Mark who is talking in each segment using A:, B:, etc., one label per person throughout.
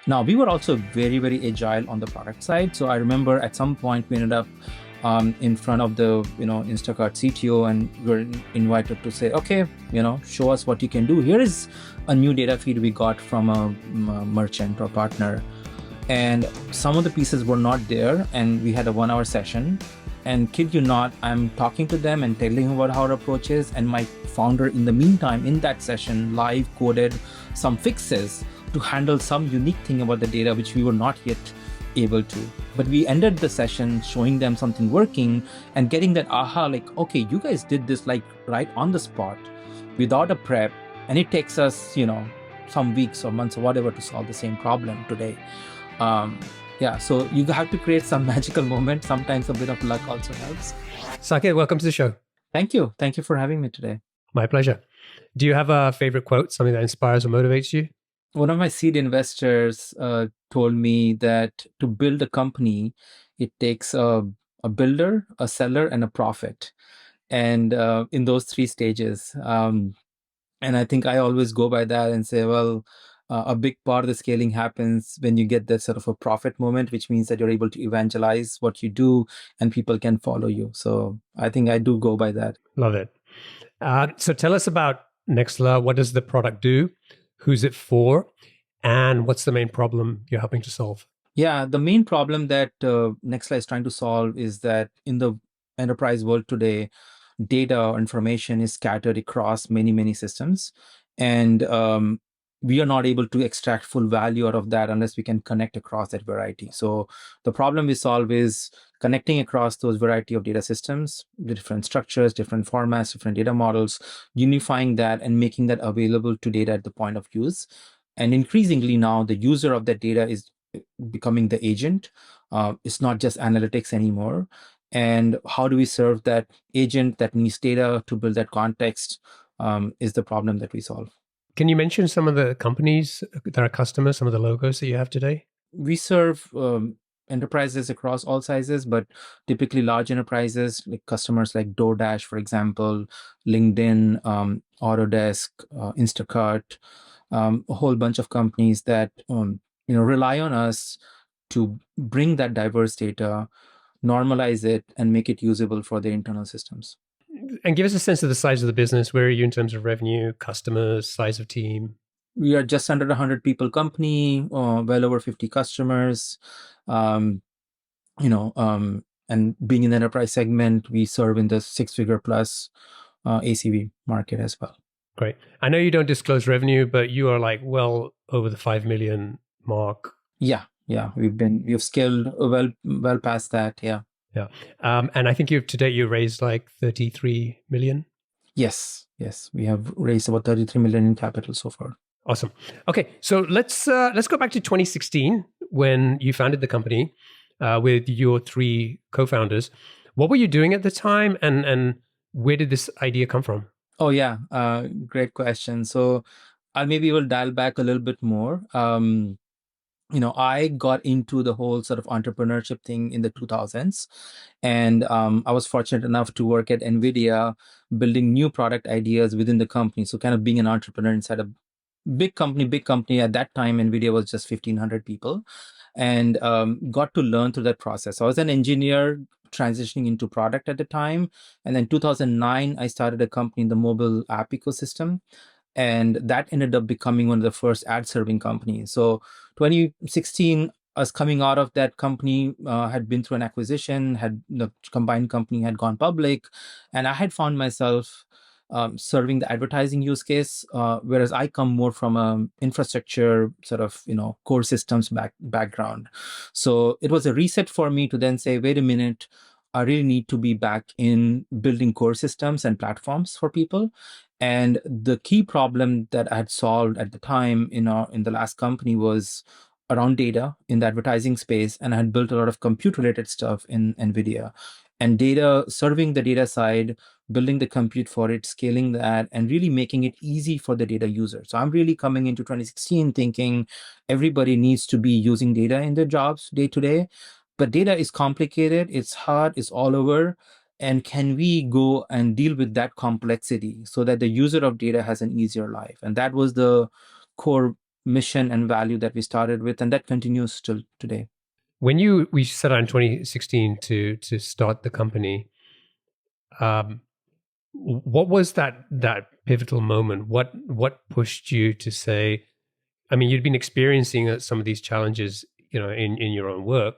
A: Now, we were also very, very agile on the product side. So I remember at some point we ended up in front of the Instacart CTO, and we were invited to say, okay, show us what you can do. Here is a new data feed we got from a merchant or partner, and some of the pieces were not there, and we had a 1 hour session. And kid you not, I'm talking to them and telling them about how our approach is, and my founder in the meantime in that session live coded some fixes to handle some unique thing about the data which we were not yet able to. But we ended the session showing them something working and getting that aha, like, okay, you guys did this like right on the spot without a prep, and it takes us some weeks or months or whatever to solve the same problem today. So you have to create some magical moment. Sometimes a bit of luck also helps.
B: Saket, welcome to the show.
A: Thank you for having me today.
B: My pleasure. Do you have a favorite quote, something that inspires or motivates you?
A: One of my seed investors told me that to build a company, it takes a builder, a seller, and a prophet. And in those three stages. And I think I always go by that and say, well, a big part of the scaling happens when you get that sort of a profit moment, which means that you're able to evangelize what you do and people can follow you. So I think I do go by that.
B: Love it. So tell us about Nexla. What does the product do? Who's it for? And what's the main problem you're helping to solve?
A: Yeah, the main problem that Nexla is trying to solve is that in the enterprise world today, data or information is scattered across many, many systems. And we are not able to extract full value out of that unless we can connect across that variety. So the problem we solve is connecting across those variety of data systems, the different structures, different formats, different data models, unifying that and making that available to data at the point of use. And increasingly now, the user of that data is becoming the agent. It's not just analytics anymore. And how do we serve that agent that needs data to build that context is the problem that we solve.
B: Can you mention some of the companies that are customers, some of the logos that you have today?
A: We serve enterprises across all sizes, but typically large enterprises, like customers like DoorDash, for example, LinkedIn, Autodesk, Instacart, a whole bunch of companies that rely on us to bring that diverse data, normalize it, and make it usable for their internal systems.
B: And give us a sense of the size of the business. Where are you in terms of revenue, customers, size of team?
A: We are just under 100 people company, well over 50 customers. And being in the enterprise segment, we serve in the 6-figure plus ACV market as well.
B: Great. I know you don't disclose revenue, but you are like well over the 5 million mark.
A: Yeah. We've scaled well past that. Yeah.
B: And I think to date you raised like 33 million.
A: Yes. We have raised about 33 million in capital so far.
B: Awesome. Okay, so let's go back to 2016 when you founded the company with your 3 co-founders. What were you doing at the time, and where did this idea come from?
A: Oh yeah, great question. So I maybe will dial back a little bit more. I got into the whole sort of entrepreneurship thing in the 2000s. And I was fortunate enough to work at Nvidia, building new product ideas within the company. So kind of being an entrepreneur inside a big company. At that time, Nvidia was just 1,500 people, and got to learn through that process. So I was an engineer transitioning into product at the time. And then 2009, I started a company in the mobile app ecosystem. And that ended up becoming one of the first ad serving companies. So 2016, us coming out of that company had been through an acquisition, had the combined company had gone public, and I had found myself serving the advertising use case, whereas I come more from a infrastructure sort of core systems background. So it was a reset for me to then say, wait a minute, I really need to be back in building core systems and platforms for people. And the key problem that I had solved at the time in the last company was around data in the advertising space, and I had built a lot of compute-related stuff in Nvidia. And data, serving the data side, building the compute for it, scaling that, and really making it easy for the data user. So I'm really coming into 2016 thinking everybody needs to be using data in their jobs day to day. But data is complicated, it's hard, it's all over. And can we go and deal with that complexity so that the user of data has an easier life? And that was the core mission and value that we started with, and that continues till today.
B: When we set out in 2016 to start the company, um, what was that pivotal moment? What pushed you to say? I mean, you'd been experiencing some of these challenges, in your own work,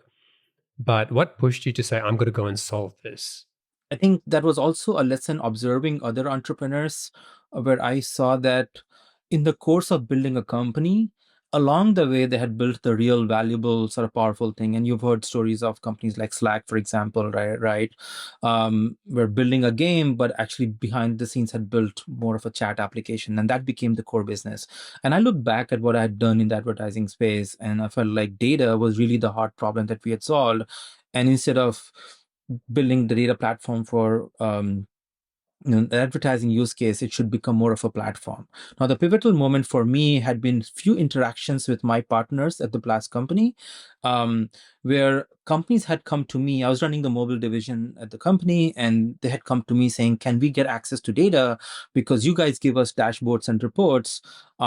B: but what pushed you to say, "I'm going to go and solve this"?
A: I think that was also a lesson observing other entrepreneurs, where I saw that in the course of building a company, along the way, they had built the real valuable, sort of powerful thing. And you've heard stories of companies like Slack, for example, right? We're building a game, but actually behind the scenes had built more of a chat application. And that became the core business. And I look back at what I had done in the advertising space, and I felt like data was really the hard problem that we had solved. And instead of building the data platform for the advertising use case, it should become more of a platform. Now, the pivotal moment for me had been few interactions with my partners at the last company, um, where companies had come to me. I was running the mobile division at the company, and they had come to me saying, "Can we get access to data? Because you guys give us dashboards and reports.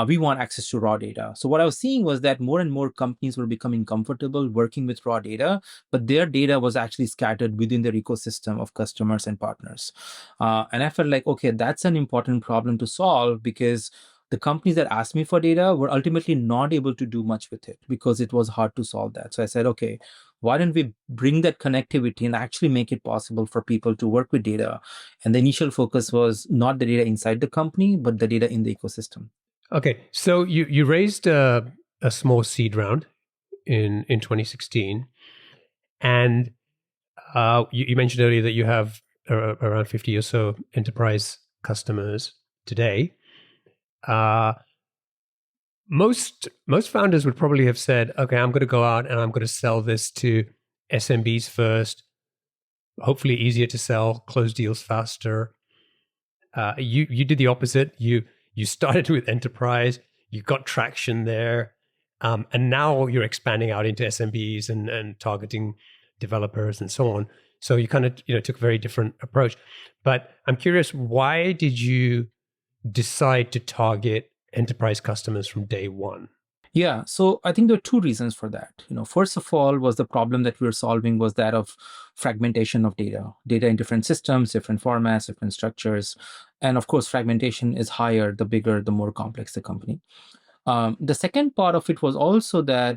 A: We want access to raw data." So what I was seeing was that more and more companies were becoming comfortable working with raw data, but their data was actually scattered within their ecosystem of customers and partners. And I felt like, okay, that's an important problem to solve, because the companies that asked me for data were ultimately not able to do much with it because it was hard to solve that. So I said, okay, why don't we bring that connectivity and actually make it possible for people to work with data? And the initial focus was not the data inside the company, but the data in the ecosystem.
B: Okay, so you raised a small seed round in 2016, and you mentioned earlier that you have around 50 or so enterprise customers today. Most founders would probably have said, "Okay, I'm going to go out and I'm going to sell this to SMBs first. Hopefully, easier to sell, close deals faster." You did the opposite. You started with enterprise. You got traction there, and now you're expanding out into SMBs and targeting developers and so on. So you kind of took a very different approach. But I'm curious, why did you decide to target enterprise customers from day one?
A: Yeah, so I think there are two reasons for that. First of all, was the problem that we were solving was that of fragmentation of data in different systems, different formats, different structures. And of course, fragmentation is higher, the bigger, the more complex the company. The second part of it was also that,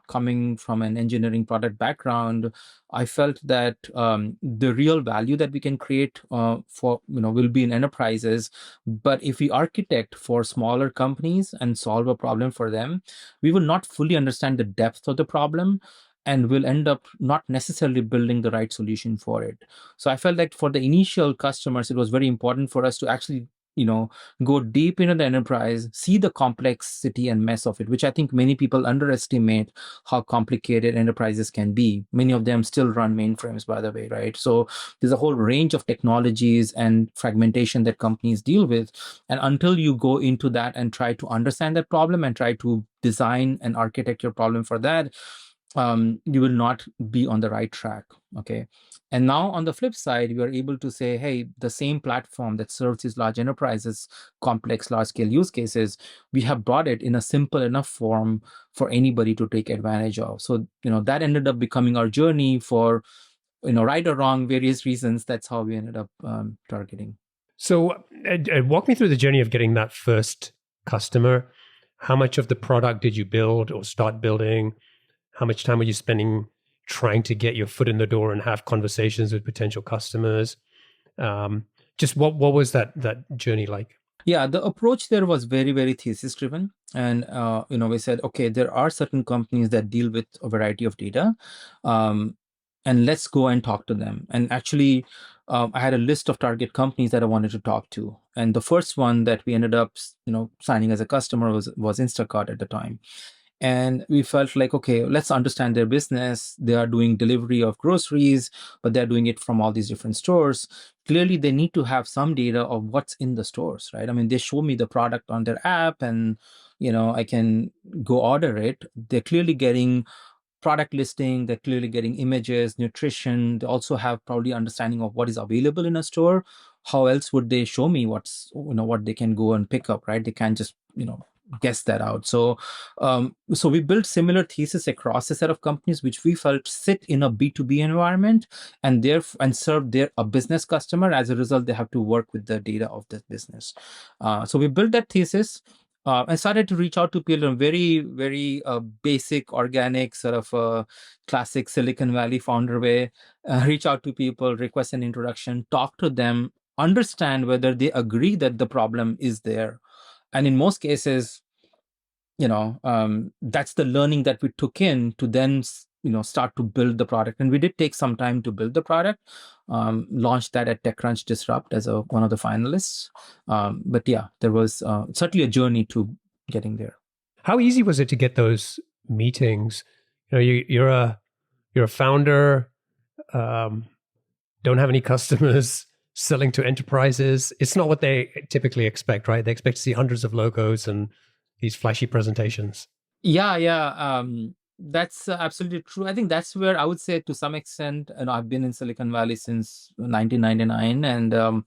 A: coming from an engineering product background, I felt that the real value that we can create will be in enterprises. But if we architect for smaller companies and solve a problem for them, we will not fully understand the depth of the problem, and will end up not necessarily building the right solution for it. So I felt like for the initial customers, it was very important for us to actually go deep into the enterprise, see the complexity and mess of it, which I think many people underestimate how complicated enterprises can be. Many of them still run mainframes, by the way, right? So there's a whole range of technologies and fragmentation that companies deal with. And until you go into that and try to understand that problem and try to design and architect your problem for that, you will not be on the right track. Okay. And now on the flip side, we are able to say, hey, the same platform that serves these large enterprises, complex, large scale use cases, we have brought it in a simple enough form for anybody to take advantage of. So, that ended up becoming our journey for, right or wrong, various reasons. That's how we ended up targeting.
B: So walk me through the journey of getting that first customer. How much of the product did you build or start building? How much time were you spending trying to get your foot in the door and have conversations with potential customers? Just what was that journey like?
A: Yeah, the approach there was very, very thesis driven. And, we said, okay, there are certain companies that deal with a variety of data. And let's go and talk to them. And actually, I had a list of target companies that I wanted to talk to. And the first one that we ended up, signing as a customer was Instacart at the time. And we felt like, okay, let's understand their business. They are doing delivery of groceries, but they're doing it from all these different stores. Clearly, they need to have some data of what's in the stores, right? I mean, they show me the product on their app, and I can go order it. They're clearly getting product listing, they're clearly getting images, nutrition. They also have probably understanding of what is available in a store. How else would they show me what they can go and pick up, right? They can't just guess that out. So we built similar thesis across a set of companies which we felt sit in a B2B environment and serve their a business customer. As a result, they have to work with the data of this business. So we built that thesis. And started to reach out to people in a very, very basic, organic, sort of classic Silicon Valley founder way. Reach out to people, request an introduction, talk to them, understand whether they agree that the problem is there. And in most cases, that's the learning that we took in to then start to build the product. And we did take some time to build the product. Launched that at TechCrunch Disrupt as one of the finalists. But yeah, there was certainly a journey to getting there.
B: How easy was it to get those meetings? You're a founder, don't have any customers, selling to enterprises. It's not what they typically expect, right? They expect to see hundreds of logos and these flashy presentations.
A: Yeah. That's absolutely true. I think that's where I would say, to some extent, I've been in Silicon Valley since 1999, and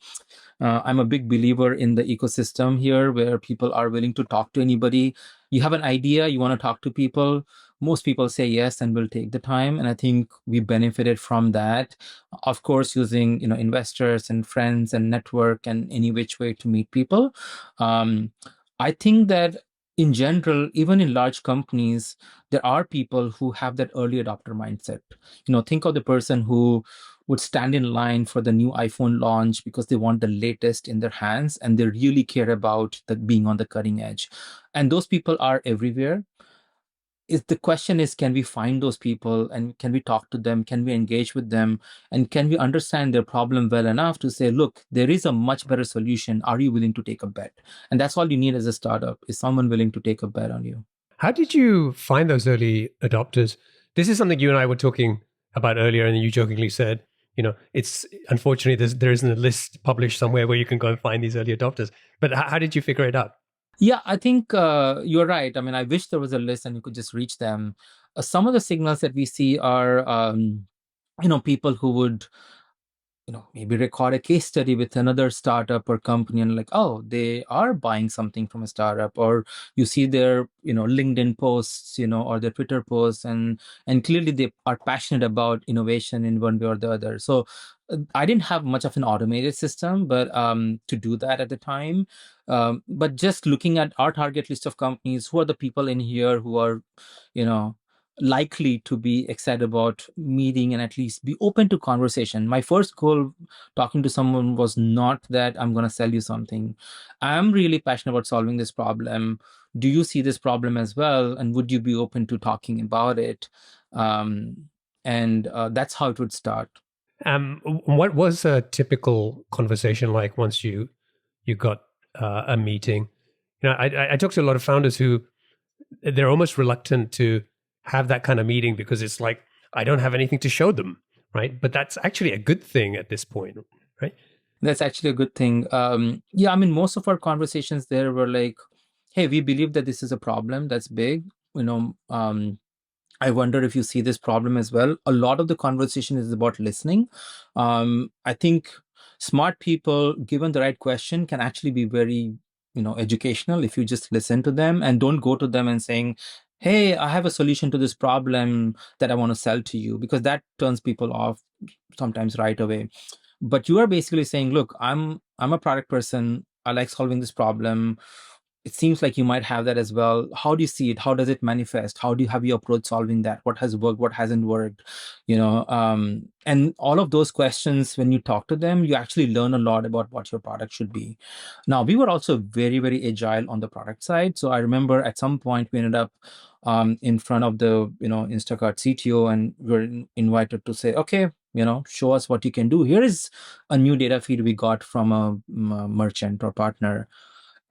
A: I'm a big believer in the ecosystem here, where people are willing to talk to anybody. You have an idea, you want to talk to people. Most people say yes and will take the time, and I think we benefited from that. Of course, using investors and friends and network and any which way to meet people. I think that in general, even in large companies, there are people who have that early adopter mindset. Think of the person who would stand in line for the new iPhone launch because they want the latest in their hands and they really care about being on the cutting edge. And those people are everywhere. The question is, can we find those people and can we talk to them? Can we engage with them? And can we understand their problem well enough to say, look, there is a much better solution. Are you willing to take a bet? And that's all you need as a startup, is someone willing to take a bet on you.
B: How did you find those early adopters? This is something you and I were talking about earlier, and you jokingly said, it's unfortunately there isn't a list published somewhere where you can go and find these early adopters. But how did you figure it out?
A: Yeah, I think you're right. I mean, I wish there was a list and you could just reach them. Some of the signals that we see are, people who would maybe record a case study with another startup or company, and like, oh, they are buying something from a startup. Or you see their LinkedIn posts, or their Twitter posts, and clearly they are passionate about innovation in one way or the other. So I didn't have much of an automated system, but to do that at the time. But just looking at our target list of companies, who are the people in here who are you know likely to be excited about meeting and at least be open to conversation. My first goal talking to someone was not that I'm going to sell you something. I'm really passionate about solving this problem. Do you see this problem as well? And would you be open to talking about it? And that's how it would start.
B: What was a typical conversation like once you got a meeting? I talk to a lot of founders who they're almost reluctant to have that kind of meeting because it's like, I don't have anything to show them, right? But that's actually a good thing at this point, right?
A: That's actually a good thing. Yeah, I mean, most of our conversations there were like, hey, we believe that this is a problem that's big. I wonder if you see this problem as well. A lot of the conversation is about listening. I think smart people, given the right question, can actually be very, educational if you just listen to them and don't go to them and saying, hey, I have a solution to this problem that I want to sell to you, because that turns people off sometimes right away. But you are basically saying, look, I'm a product person. I like solving this problem. It seems like you might have that as well. How do you see it? How does it manifest? How do you have your approach solving that? What has worked? What hasn't worked? And all of those questions, when you talk to them, you actually learn a lot about what your product should be. Now, we were also very, very agile on the product side. So I remember at some point we ended up in front of the Instacart CTO, and we were invited to say, okay, show us what you can do. Here is a new data feed we got from a merchant or partner,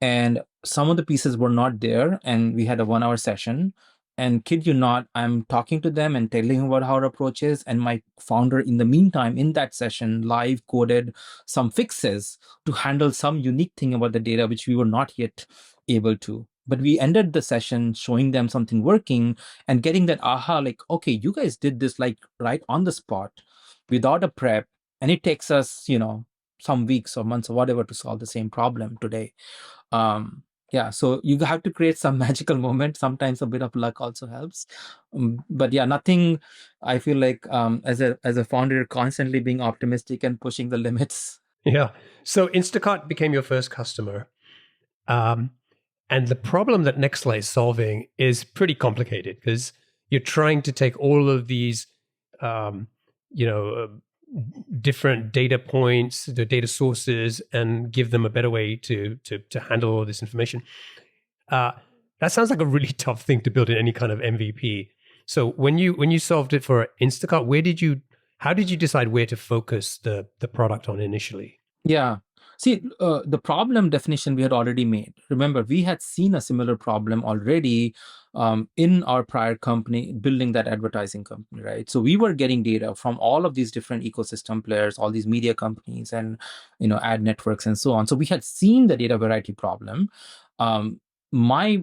A: and some of the pieces were not there, and we had a 1 hour session. And kid you not, I'm talking to them and telling them about how our approach is, and my founder in the meantime in that session live coded some fixes to handle some unique thing about the data which we were not yet able to. But we ended the session showing them something working and getting that aha, like, okay, you guys did this like right on the spot without a prep, and it takes us some weeks or months or whatever to solve the same problem today. Yeah, so you have to create some magical moment. Sometimes a bit of luck also helps. But yeah, nothing. I feel like as a founder, you're constantly being optimistic and pushing the limits.
B: Yeah. So Instacart became your first customer. Um, and the problem that Nexla is solving is pretty complicated because you're trying to take all of these, um, you know, different data points, the data sources, and give them a better way to handle all this information. Uh, that sounds like a really tough thing to build in any kind of MVP. So when you solved it for Instacart, how did you decide where to focus the product on initially?
A: Yeah. See, the problem definition we had already made. Remember, we had seen a similar problem already in our prior company, building that advertising company, right? So we were getting data from all of these different ecosystem players, all these media companies, and ad networks and so on. So we had seen the data variety problem. Um,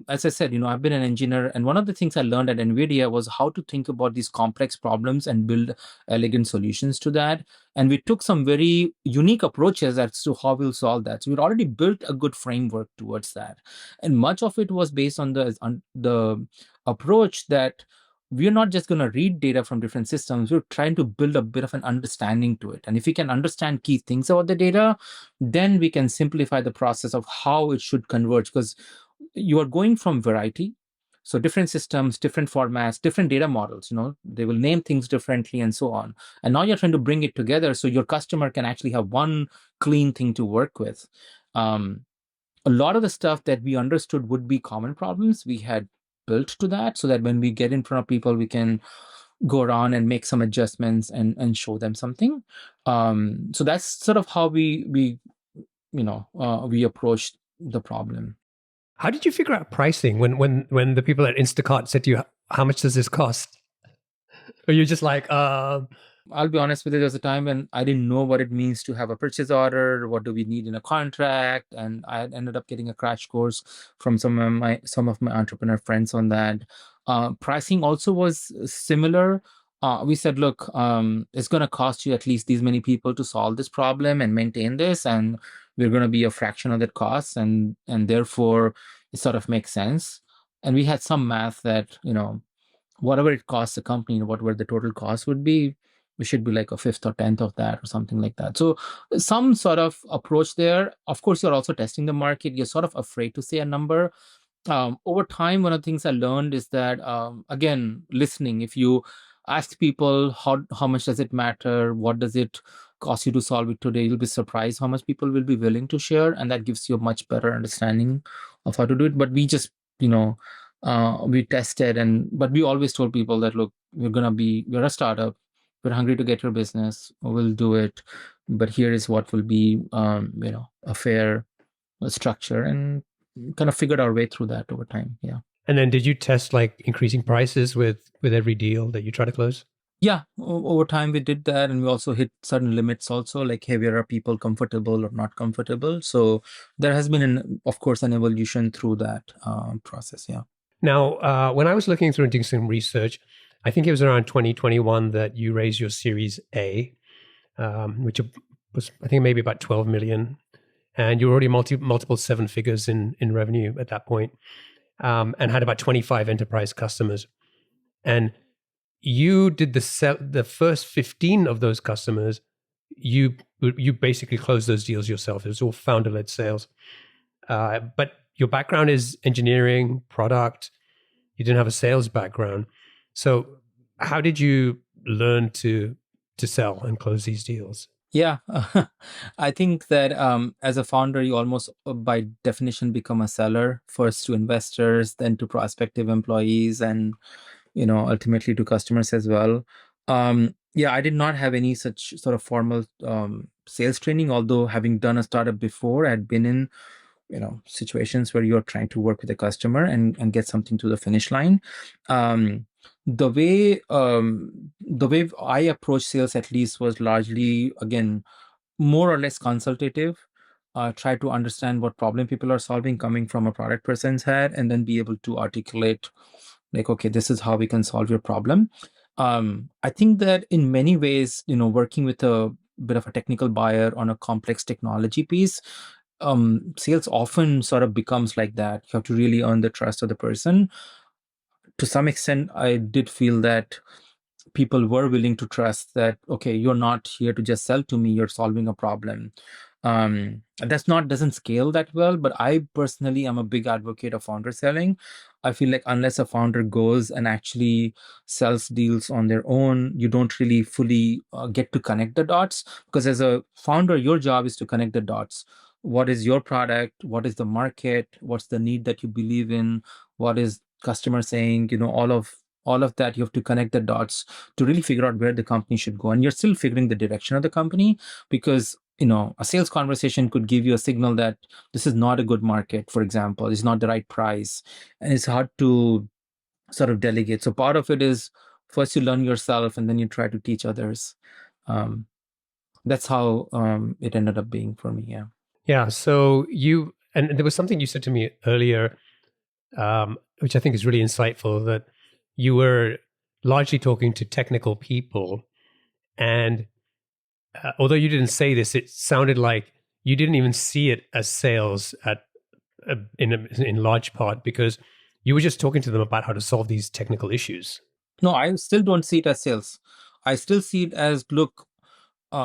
A: as I said, I've been an engineer, and one of the things I learned at Nvidia was how to think about these complex problems and build elegant solutions to that. And we took some very unique approaches as to how we'll solve that. So we'd already built a good framework towards that. And much of it was based on the approach that we're not just going to read data from different systems. We're trying to build a bit of an understanding to it. And if we can understand key things about the data, then we can simplify the process of how it should converge, because you are going from variety. So different systems, different formats, different data models, they will name things differently and so on. And now you're trying to bring it together so your customer can actually have one clean thing to work with. Um, a lot of the stuff that we understood would be common problems, we had built to that, so that when we get in front of people, we can go around and make some adjustments and show them something. So that's sort of how we approached the problem.
B: How did you figure out pricing when the people at Instacart said to you, "How much does this cost?" Or you're just like,
A: I'll be honest with you, there was a time when I didn't know what it means to have a purchase order, what do we need in a contract, and I ended up getting a crash course from some of my entrepreneur friends on that. Pricing also was similar. We said, look, it's going to cost you at least these many people to solve this problem and maintain this, and we're going to be a fraction of that cost, and therefore it sort of makes sense. And we had some math that whatever it costs the company, whatever the total cost would be, we should be like a fifth or tenth of that or something like that. So some sort of approach there. Of course, you're also testing the market. You're sort of afraid to say a number. Over time, one of the things I learned is that, again, listening. If you ask people how much does it matter, what does it cost you to solve it today, you'll be surprised how much people will be willing to share, and that gives you a much better understanding of how to do it. But we just, we tested, but we always told people that, look, we're a startup, we're hungry to get your business, we'll do it, but here is what will be, a fair structure, and kind of figured our way through that over time. Yeah.
B: and then did you test like increasing prices with every deal that you try to close?
A: Yeah, over time we did that, and we also hit certain limits also, like, hey, where are people comfortable or not comfortable? So there has been, of course, an evolution through that process. Yeah.
B: Now, when I was looking through and doing some research, I think it was around 2021 that you raised your Series A, which was, I think, maybe about 12 million. And you were already multiple seven figures in revenue at that point, and had about 25 enterprise customers. And you did the first 15 of those customers. You basically closed those deals yourself. It was all founder-led sales. But your background is engineering, product. You didn't have a sales background. So how did you learn to sell and close these deals?
A: Yeah, I think that as a founder, you almost by definition become a seller, first to investors, then to prospective employees, and ultimately to customers as well. Yeah, I did not have any such sort of formal sales training, although having done a startup before, I had been in situations where you're trying to work with a customer and get something to the finish line. um, the way I approach sales, at least, was largely, again, more or less consultative. Try to understand what problem people are solving coming from a product person's head, and then be able to articulate, like, okay, this is how we can solve your problem. I think that in many ways, working with a bit of a technical buyer on a complex technology piece sales often sort of becomes like that. You have to really earn the trust of the person. To some extent, I did feel that people were willing to trust that, okay, you're not here to just sell to me, you're solving a problem. That's not doesn't scale that well, but I personally am a big advocate of founder selling. I feel like unless a founder goes and actually sells deals on their own, you don't really fully get to connect the dots, because as a founder, your job is to connect the dots. What is your product? What is the market? What's the need that you believe in? What is customer saying? All of that, you have to connect the dots to really figure out where the company should go. And you're still figuring the direction of the company, because a sales conversation could give you a signal that this is not a good market, for example, it's not the right price, and it's hard to sort of delegate. So part of it is, first you learn yourself and then you try to teach others. um, that's how it ended up being for me. Yeah.
B: Yeah. So and there was something you said to me earlier, which I think is really insightful, that you were largely talking to technical people. And although you didn't say this, it sounded like you didn't even see it as sales in large part, because you were just talking to them about how to solve these technical issues.
A: No, I still don't see it as sales. I still see it as, look,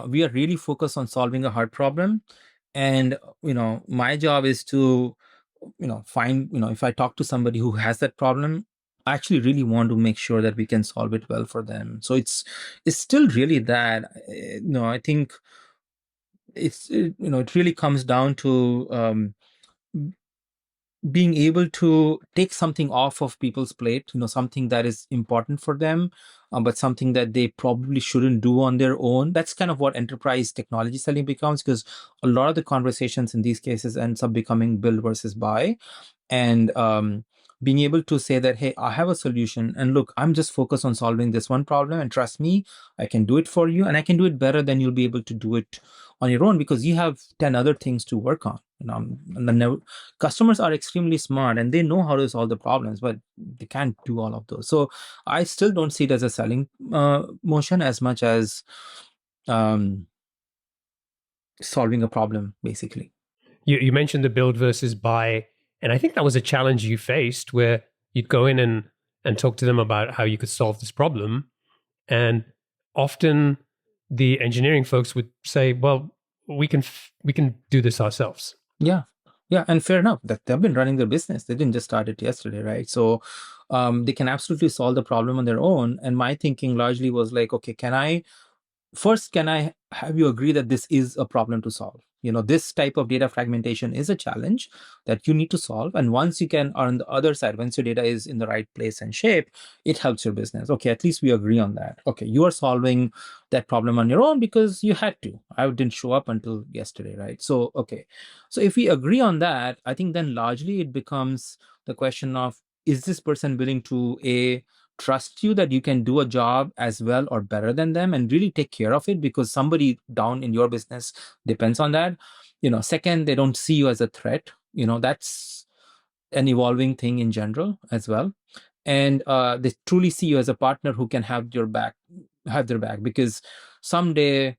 A: we are really focused on solving a hard problem, and my job is to find, if I talk to somebody who has that problem, I actually really want to make sure that we can solve it well for them. So it's still really that. I think it really comes down to being able to take something off of people's plate, something that is important for them, but something that they probably shouldn't do on their own. That's kind of what enterprise technology selling becomes, because a lot of the conversations in these cases ends up becoming build versus buy. And being able to say that, hey, I have a solution, and look, I'm just focused on solving this one problem, and trust me, I can do it for you, and I can do it better than you'll be able to do it on your own, because you have 10 other things to work on. And the customers are extremely smart and they know how to solve the problems, but they can't do all of those. So I still don't see it as a selling motion as much as um, solving a problem, basically.
B: You mentioned the build versus buy, and I think that was a challenge you faced, where you'd go in and talk to them about how you could solve this problem, and often the engineering folks would say, "Well, we can do this ourselves."
A: Yeah. Yeah. And fair enough that they've been running their business. They didn't just start it yesterday, right? So they can absolutely solve the problem on their own. And my thinking largely was like, okay, can I have you agree that this is a problem to solve? This type of data fragmentation is a challenge that you need to solve. And once you can, on the other side, once your data is in the right place and shape, it helps your business. Okay, at least we agree on that. Okay, you are solving that problem on your own because you had to. I didn't show up until yesterday, right? So, okay. So if we agree on that, I think then largely it becomes the question of, is this person willing to trust you that you can do a job as well or better than them and really take care of it, because somebody down in your business depends on that. Second, they don't see you as a threat. That's an evolving thing in general as well. And they truly see you as a partner who can have their back, because someday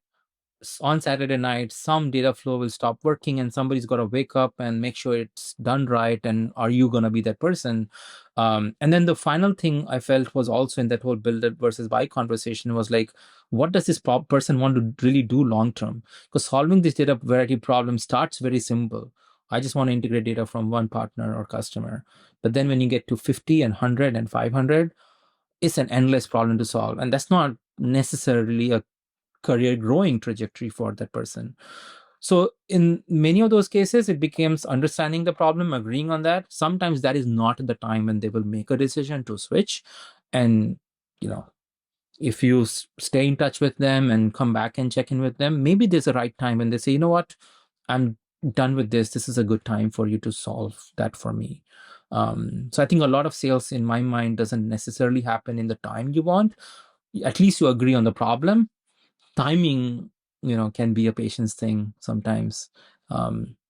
A: on Saturday night, some data flow will stop working and somebody's got to wake up and make sure it's done right. And are you going to be that person? And then the final thing I felt was also in that whole build it versus buy conversation was like, what does this person want to really do long term? Because solving this data variety problem starts very simple. I just want to integrate data from one partner or customer. But then when you get to 50 and 100 and 500, it's an endless problem to solve. And that's not necessarily a career growing trajectory for that person. So in many of those cases, it becomes understanding the problem, agreeing on that. Sometimes that is not the time when they will make a decision to switch. And, if you stay in touch with them and come back and check in with them, maybe there's a right time when they say, you know what, I'm done with this. This is a good time for you to solve that for me. So I think a lot of sales in my mind doesn't necessarily happen in the time you want. At least you agree on the problem. Timing, can be a patience thing sometimes.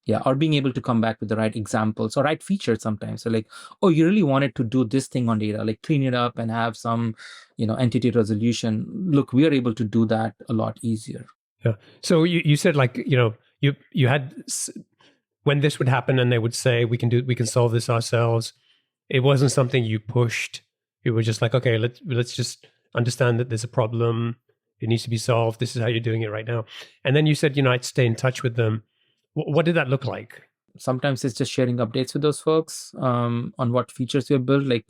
A: Yeah, or being able to come back with the right examples or right features sometimes. So like, oh, you really wanted to do this thing on data, like clean it up and have some, entity resolution. Look, we are able to do that a lot easier.
B: Yeah. So you said, like, you had when this would happen and they would say, we can solve this ourselves, it wasn't something you pushed. You were just like, okay, let's just understand that there's a problem. It needs to be solved. This is how you're doing it right now. And then you said, I'd stay in touch with them. What did that look like?
A: Sometimes it's just sharing updates with those folks on what features we have built. Like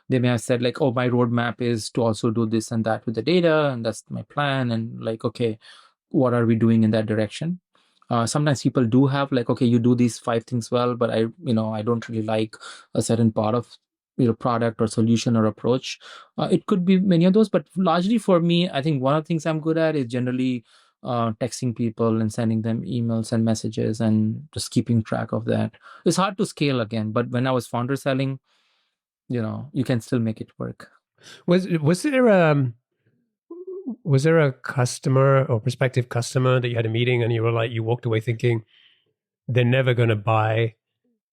A: they may have said like, oh, my roadmap is to also do this and that with the data, and that's my plan. And like, okay, what are we doing in that direction? Sometimes people do have like, okay, you do these 5 things well, but I don't really like a certain part of product or solution or approach. It could be many of those, but largely for me, I think one of the things I'm good at is generally texting people and sending them emails and messages and just keeping track of that. It's hard to scale again, but when I was founder selling, you can still make it work.
B: Was there a customer or prospective customer that you had a meeting and you walked away thinking they're never going to buy,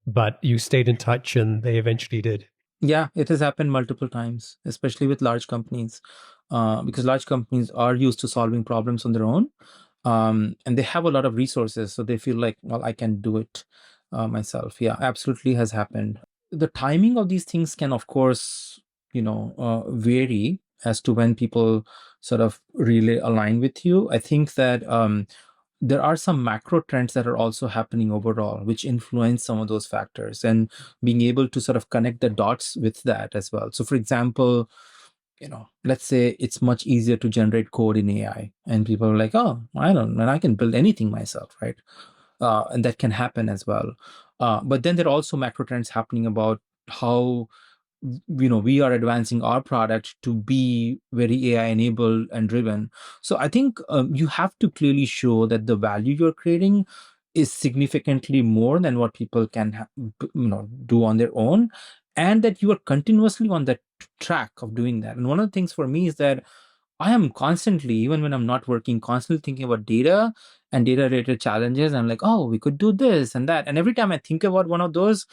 B: but you stayed in touch and they eventually did?
A: Yeah, it has happened multiple times, especially with large companies, because large companies are used to solving problems on their own, and they have a lot of resources, so they feel like, well, I can do it myself. Yeah, absolutely has happened. The timing of these things can, of course, vary as to when people sort of really align with you. I think that there are some macro trends that are also happening overall, which influence some of those factors, and being able to sort of connect the dots with that as well. So, for example, let's say it's much easier to generate code in AI, and people are like, oh, I can build anything myself, right? And that can happen as well. But then there are also macro trends happening about how we are advancing our product to be very AI enabled and driven. So I think you have to clearly show that the value you're creating is significantly more than what people can do on their own, and that you are continuously on that track of doing that. And one of the things for me is that I am constantly, even when I'm not working, constantly thinking about data and data related challenges. I'm like, oh, we could do this and that. And every time I think about one of those,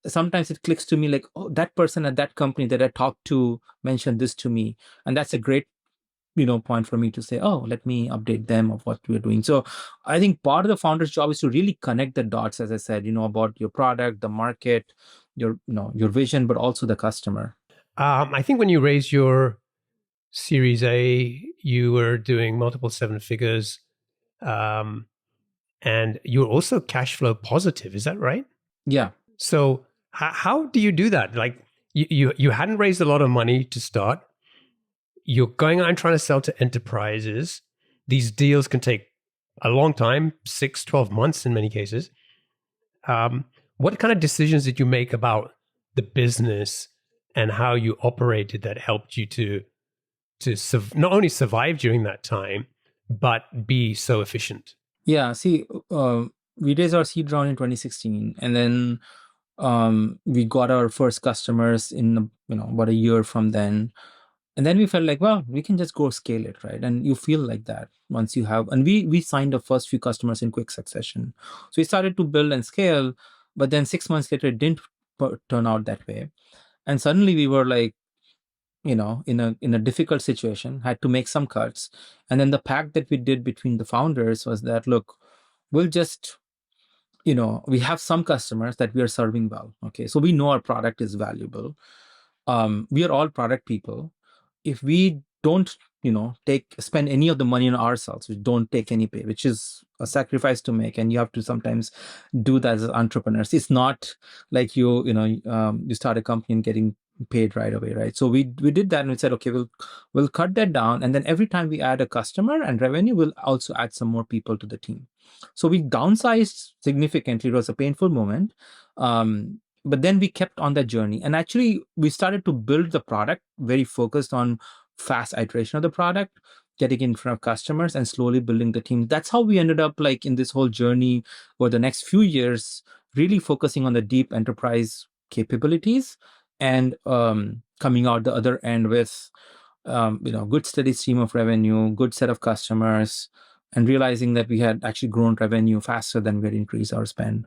A: sometimes it clicks to me like, oh, that person at that company that I talked to mentioned this to me. And that's a great, point for me to say, oh, let me update them of what we're doing. So I think part of the founder's job is to really connect the dots, as I said, about your product, the market, your vision, but also the customer.
B: I think when you raised your Series A, you were doing multiple 7 figures, and you were also cash flow positive. Is that right?
A: Yeah.
B: So how do you do that? Like you hadn't raised a lot of money to start. You're going out and trying to sell to enterprises. These deals can take a long time, 6, 12 months in many cases. What kind of decisions did you make about the business and how you operated that helped you to not only survive during that time, but be so efficient?
A: Yeah. See, we raised our seed round in 2016, and then we got our first customers in about a year from then. And then we felt like, well, we can just go scale it, right? And you feel like that once you have, and we signed the first few customers in quick succession. So we started to build and scale, but then 6 months later, it didn't turn out that way. And suddenly we were like, in a difficult situation, had to make some cuts. And then the pact that we did between the founders was that, look, we'll just we have some customers that we are serving well. Okay. So we know our product is valuable. We are all product people. If we don't, spend any of the money on ourselves, we don't take any pay, which is a sacrifice to make. And you have to sometimes do that as entrepreneurs. It's not like you start a company and getting paid right away, right? So we did that, and we said, okay, we'll cut that down. And then every time we add a customer and revenue, we'll also add some more people to the team. So we downsized significantly. It was a painful moment. But then we kept on that journey, and actually we started to build the product very focused on fast iteration of the product, getting in front of customers and slowly building the team. That's how we ended up like in this whole journey over the next few years, really focusing on the deep enterprise capabilities, and coming out the other end with good steady stream of revenue, good set of customers, and realizing that we had actually grown revenue faster than we had increased our spend.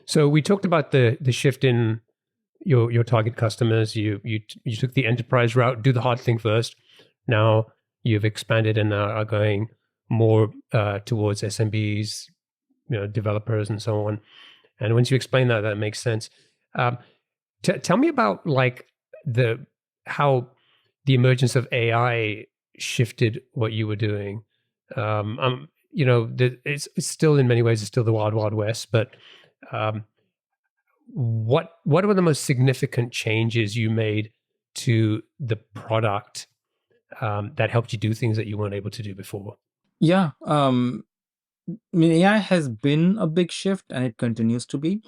B: So we talked about the shift in your target customers. You took the enterprise route, do the hard thing first. Now you've expanded and are going more towards SMBs, developers, and so on. And once you explain that, that makes sense. Um, tell me about like the how the emergence of AI shifted what you were doing. It's still in many ways it's still the wild wild west, but um, what were the most significant changes you made to the product that helped you do things that you weren't able to do before?
A: Yeah. I mean, AI has been a big shift and it continues to be.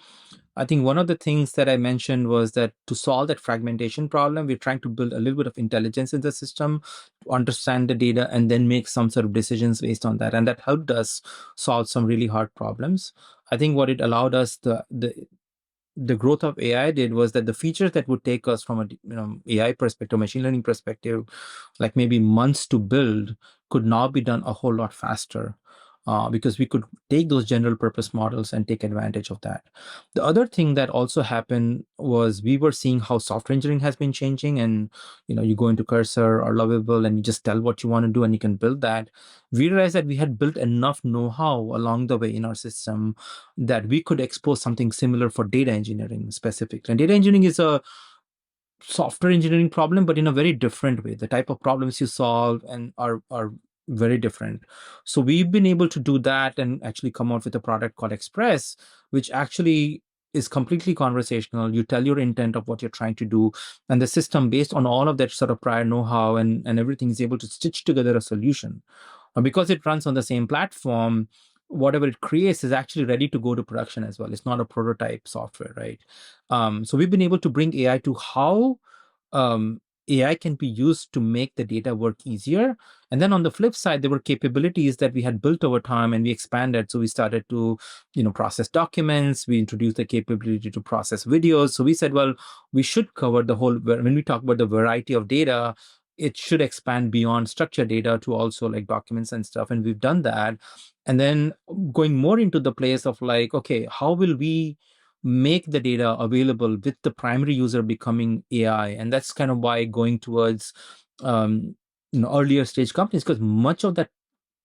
A: I think one of the things that I mentioned was that to solve that fragmentation problem, we're trying to build a little bit of intelligence in the system to understand the data and then make some sort of decisions based on that. And that helped us solve some really hard problems. I think what it allowed us, the growth of AI did was that the features that would take us from a AI perspective, machine learning perspective, like maybe months to build, could now be done a whole lot faster. Because we could take those general purpose models and take advantage of that. The other thing that also happened was we were seeing how software engineering has been changing, and you go into Cursor or Lovable and you just tell what you want to do and you can build that. We realized that we had built enough know-how along the way in our system that we could expose something similar for data engineering specifically. And data engineering is a software engineering problem, but in a very different way. The type of problems you solve and are very different. So we've been able to do that and actually come out with a product called Express, which actually is completely conversational. You tell your intent of what you're trying to do, and the system, based on all of that sort of prior know-how and everything, is able to stitch together a solution. Because it runs on the same platform, whatever it creates is actually ready to go to production as well. It's not a prototype software, right? So we've been able to bring AI to how um, AI can be used to make the data work easier. And then on the flip side, there were capabilities that we had built over time and we expanded. So we started to, process documents. We introduced the capability to process videos. So we said, well, we should cover the whole, when we talk about the variety of data, it should expand beyond structured data to also like documents and stuff. And we've done that. And then going more into the place of like, okay, how will we make the data available with the primary user becoming AI? And that's kind of why going towards earlier stage companies, because much of that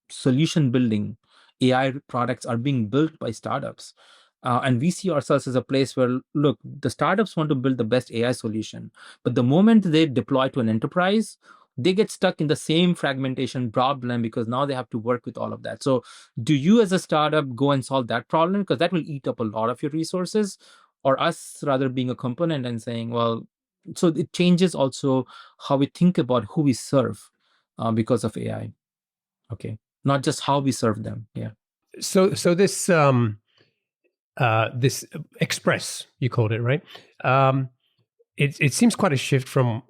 A: solution building AI products are being built by startups. And we see ourselves as a place where, look, the startups want to build the best AI solution. But the moment they deploy to an enterprise, they get stuck in the same fragmentation problem because now they have to work with all of that. So, do you as a startup go and solve that problem? Because that will eat up a lot of your resources, or us rather being a component and saying, well, so it changes also how we think about who we serve because of AI. Okay. Not just how we serve them. Yeah.
B: So this Express, you called it, right? It seems quite a shift from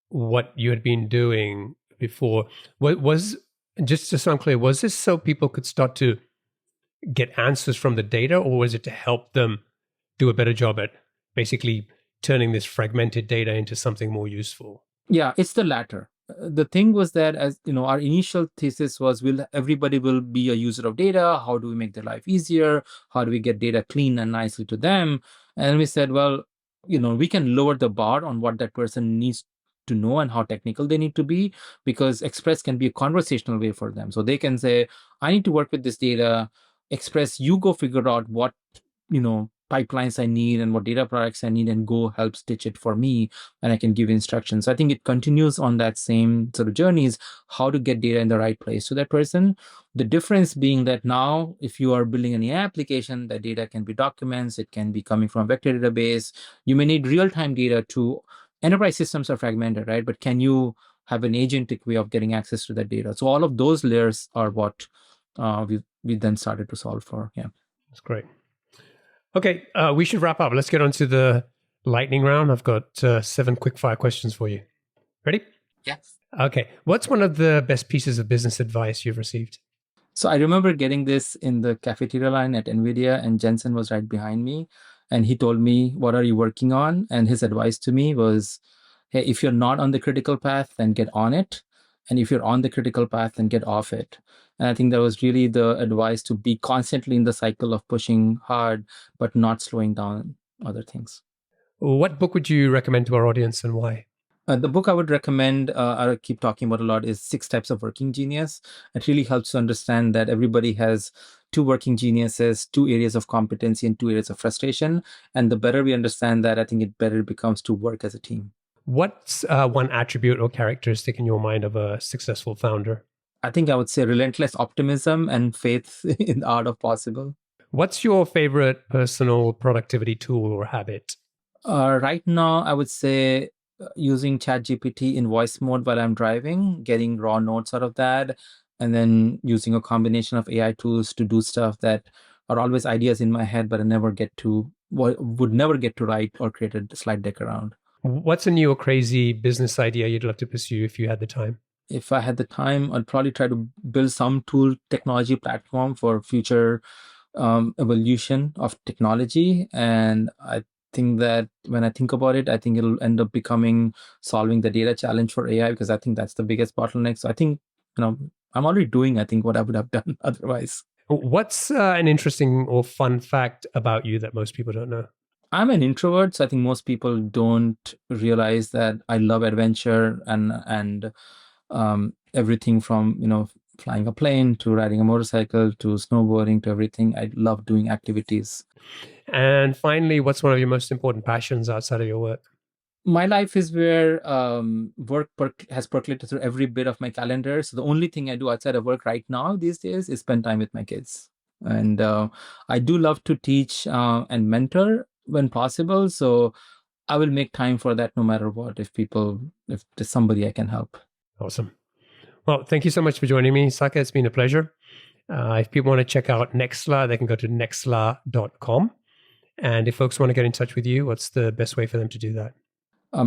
B: what you had been doing before. What was, just so I'm clear, was this so people could start to get answers from the data, or was it to help them do a better job at basically turning this fragmented data into something more useful?
A: Yeah, it's the latter. The thing was that, as our initial thesis was, will everybody will be a user of data? How do we make their life easier? How do we get data clean and nicely to them? And we said, well, we can lower the bar on what that person needs to know and how technical they need to be, because Express can be a conversational way for them. So they can say, I need to work with this data. Express, you go figure out what pipelines I need and what data products I need, and go help stitch it for me, and I can give instructions. So I think it continues on that same sort of journeys, how to get data in the right place to that person. The difference being that now, if you are building an AI application, that data can be documents, it can be coming from a vector database. You may need real-time data to enterprise systems are fragmented, right? But can you have an agentic way of getting access to that data? So all of those layers are what we then started to solve for. Yeah.
B: That's great. Okay, we should wrap up. Let's get on to the lightning round. I've got 7 quick fire questions for you. Ready?
A: Yes.
B: Okay. What's one of the best pieces of business advice you've received?
A: So I remember getting this in the cafeteria line at Nvidia, and Jensen was right behind me. And he told me, what are you working on? And his advice to me was, hey, if you're not on the critical path, then get on it. And if you're on the critical path, then get off it. And I think that was really the advice, to be constantly in the cycle of pushing hard, but not slowing down other things.
B: What book would you recommend to our audience and why?
A: The book I would recommend, I keep talking about a lot, is Six Types of Working Genius. It really helps to understand that everybody has two working geniuses, two areas of competency, and two areas of frustration. And the better we understand that, I think it better becomes to work as a team.
B: What's one attribute or characteristic in your mind of a successful founder?
A: I think I would say relentless optimism and faith in the art of possible.
B: What's your favorite personal productivity tool or habit?
A: Right now, I would say using ChatGPT in voice mode while I'm driving, getting raw notes out of that, and then using a combination of AI tools to do stuff that are always ideas in my head, but I never get to, would never get to write or create a slide deck around.
B: What's a new or crazy business idea you'd love to pursue if you had the time?
A: If I had the time, I'd probably try to build some tool technology platform for future evolution of technology. And I think that when I think about it, I think it'll end up becoming solving the data challenge for AI, because I think that's the biggest bottleneck. So I think, I'm already doing, I think, what I would have done otherwise.
B: What's an interesting or fun fact about you that most people don't know?
A: I'm an introvert, so I think most people don't realize that I love adventure and everything from flying a plane to riding a motorcycle to snowboarding to everything. I love doing activities.
B: And finally, what's one of your most important passions outside of your work?
A: My life is where work has percolated through every bit of my calendar. So the only thing I do outside of work right now these days is spend time with my kids. And I do love to teach and mentor when possible. So I will make time for that no matter what, if there's somebody I can help.
B: Awesome. Well, thank you so much for joining me, Saket. It's been a pleasure. If people want to check out Nexla, they can go to nexla.com. And if folks want to get in touch with you, what's the best way for them to do that?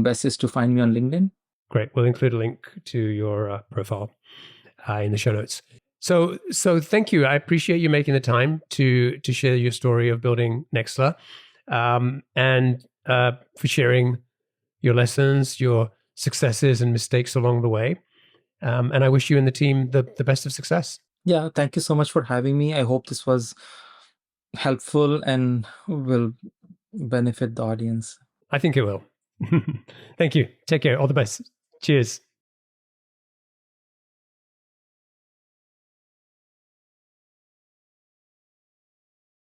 A: Best is to find me on LinkedIn.
B: Great. We'll include a link to your profile in the show notes. So thank you. I appreciate you making the time to share your story of building Nexla, and for sharing your lessons, your successes and mistakes along the way. And I wish you and the team the best of success.
A: Yeah, thank you so much for having me. I hope this was helpful and will benefit the audience.
B: I think it will. Thank you. Take care. All the best. Cheers.